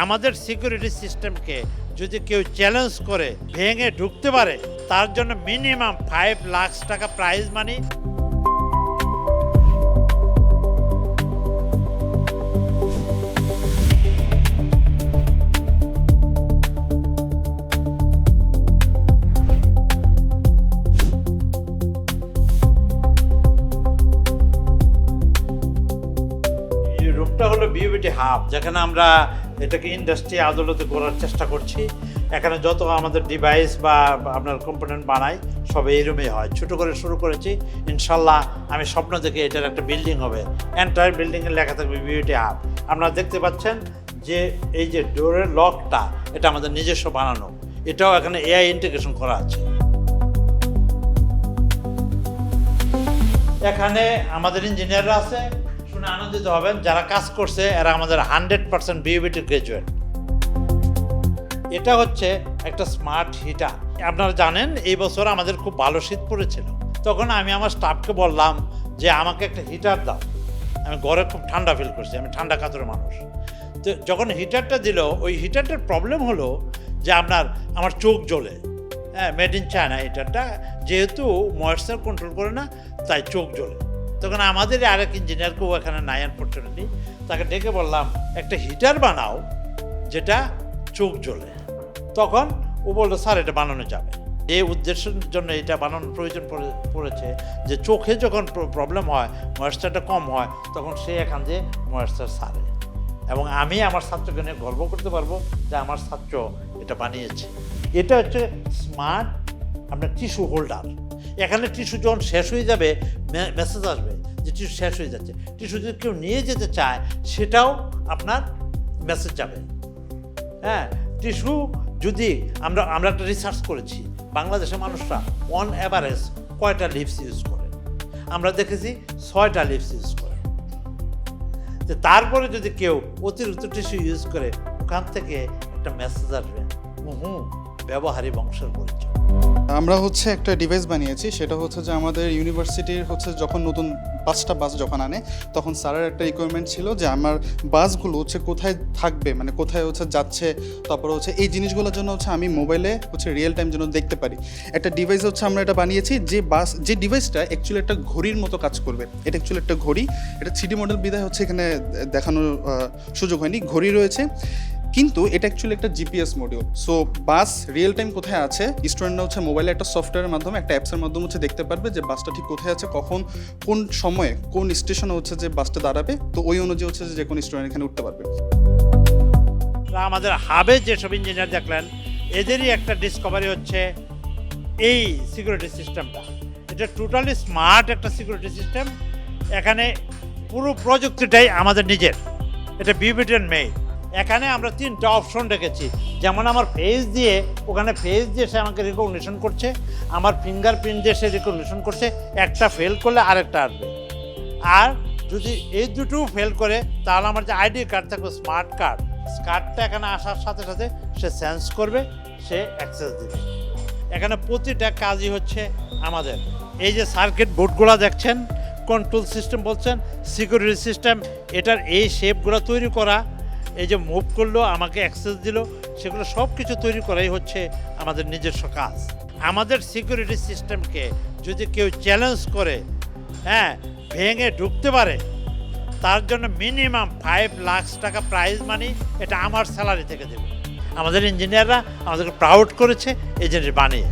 আমাদের সিকিউরিটি সিস্টেমকে যদি কেউ চ্যালেঞ্জ করে ভেঙে ঢুকতে পারে তার জন্য মিনিমাম 5 লাখ টাকা প্রাইজ মানি। রুমটা হলো বিউবিটি হাব, যেখানে আমরা এটাকে ইন্ডাস্ট্রি আদালতে করার চেষ্টা করছি। এখানে যত আমাদের ডিভাইস বা আপনার কম্পোনেন্ট বানাই সব এই রুমেই হয়। ছোটো করে শুরু করেছি, ইনশাল্লাহ আমি স্বপ্ন দেখি এটার একটা বিল্ডিং হবে, এন্টায়ার বিল্ডিংয়ে লেখা থাকবে বিউবিটি হাব। আপনারা দেখতে পাচ্ছেন যে এই যে ডোরের লকটা এটা আমাদের নিজস্ব বানানো, এটাও এখানে এআই ইন্টিগ্রেশন করা আছে। এখানে আমাদের ইঞ্জিনিয়াররা আছে, শুনে আনন্দিত হবেন। যারা কাজ করছে এরা আমাদের 100% বিউবিটি গ্রাজুয়েট। এটা হচ্ছে একটা স্মার্ট হিটার। আপনারা জানেন এই বছর আমাদের খুব ভালো শীত পড়েছিল, তখন আমি আমার স্টাফকে বললাম যে আমাকে একটা হিটার দাও। আমি ঘরে খুব ঠান্ডা ফিল করছি, আমি ঠান্ডা কাতরে মানুষ। তো যখন হিটারটা দিল, ওই হিটারটার প্রবলেম হলো যে আমার চোখ জ্বলে। হ্যাঁ, মেড ইন চায়না হিটারটা, যেহেতু ময়েশ্চার কন্ট্রোল করে না তাই চোখ জ্বলে। তখন আমাদের আরেক ইঞ্জিনিয়ারকেও এখানে নাই আনফর্চুনেটলি, তাকে ডেকে বললাম একটা হিটার বানাও যেটা চোখ জ্বলে। তখন ও বললো স্যার এটা বানানো যাবে। এই উদ্দেশ্যের জন্য এটা বানানোর প্রয়োজন পড়েছে যে চোখে যখন প্রবলেম হয়, ময়েশ্চারটা কম হয়, তখন সে এখান দিয়ে ময়েশ্চার সারে। এবং আমি আমার ছাত্রকে নিয়ে গর্ব করতে পারবো যে আমার ছাত্র এটা বানিয়েছে। এটা হচ্ছে স্মার্ট আপনার টিস্যু হোল্ডার। এখানে টিস্যু যখন শেষ হয়ে যাবে মেসেজ আসবে যে টিস্যু শেষ হয়ে যাচ্ছে। টিস্যু যদি কেউ নিয়ে যেতে চায় সেটাও আপনার মেসেজ যাবে। হ্যাঁ, টিস্যু যদি আমরা একটা রিসার্চ করেছি, বাংলাদেশের মানুষরা অন অ্যাভারেজ কয়টা লিভস ইউজ করে? আমরা দেখেছি 6টা লিভস ইউজ করে। তো তারপরে যদি কেউ অতিরিক্ত টিস্যু ইউজ করে, ওখান থেকে একটা মেসেজ আসবে, ব্যবহারী বংশের পরিচয়। আমরা একটা ডিভাইস বানিয়েছি, সেটা হচ্ছে যে আমাদের ইউনিভার্সিটির যখন নতুন 5টা বাস যখন আনে, তখন স্যারের একটা রিকোয়ারমেন্ট ছিল যে আমার বাসগুলো কোথায় থাকবে, মানে কোথায় যাচ্ছে, তারপরে এই জিনিসগুলোর জন্য আমি মোবাইলে রিয়েল টাইম যেন দেখতে পারি। একটা ডিভাইস আমরা এটা বানিয়েছি, যে ডিভাইসটা অ্যাকচুয়ালি একটা ঘড়ির মতো কাজ করবে। এটা অ্যাকচুয়ালি একটা ঘড়ি, এটা 3D মডেল বিধায় এখানে দেখানোর সুযোগ হয়নি। ঘড়ি রয়েছে, কিন্তু এটা অ্যাকচুয়ালি একটা জিপিএস মডিউল। সো বাস রিয়েল টাইম কোথায় আছে, স্টুডেন্টরা মোবাইলে একটা সফটওয়্যারের মাধ্যমে, একটা অ্যাপসের মাধ্যমে দেখতে পারবে যে বাসটা ঠিক কোথায় আছে, কখন কোন সময়ে কোন স্টেশনে যে বাসটা দাঁড়াবে। তো ওই অনুযায়ী যে কোনো স্টুডেন্ট এখানে উঠতে পারবে। আমাদের হাবে যেসব ইঞ্জিনিয়ার দেখলেন, এদেরই একটা ডিসকভারি হচ্ছে এই সিকিউরিটি সিস্টেমটা। এটা টোটালি স্মার্ট একটা সিকিউরিটি সিস্টেম। এখানে পুরো প্রযুক্তিটাই আমাদের নিজের, এটা বিউবিটিয়ান মেড। এখানে আমরা 3টা অপশন রেখেছি, যেমন আমার ফেস দিয়ে, ওখানে ফেস দিয়ে সে আমাকে রিকগনিশন করছে, আমার ফিঙ্গারপ্রিন্ট দিয়ে সে রিকগনিশন করছে। একটা ফেল করলে আরেকটা আসবে। আর যদি এই দুটোও ফেল করে, তাহলে আমার যে আইডি কার্ড থাকবে, স্মার্ট কার্ডটা এখানে আসার সাথে সাথে সে সেন্স করবে, সে অ্যাক্সেস দেবে। এখানে প্রতিটা কাজই হচ্ছে আমাদের। এই যে সার্কিট বোর্ডগুলো দেখছেন, কন্ট্রোল সিস্টেম বলছেন, সিকিউরিটি সিস্টেম, এটার এই শেপগুলো তৈরি করা, এই যে মুভ করলো আমাকে অ্যাক্সেস দিল, সেগুলো সব কিছু তৈরি করাই হচ্ছে আমাদের নিজস্ব কাজ। আমাদের সিকিউরিটি সিস্টেমকে যদি কেউ চ্যালেঞ্জ করে, হ্যাঁ, ভেঙে ঢুকতে পারে তার জন্য মিনিমাম 5 লাখ টাকা প্রাইজ মানি, এটা আমার স্যালারি থেকে দেবে। আমাদের ইঞ্জিনিয়াররা আমাদেরকে প্রাউড করেছে এই জিনিস বানিয়ে।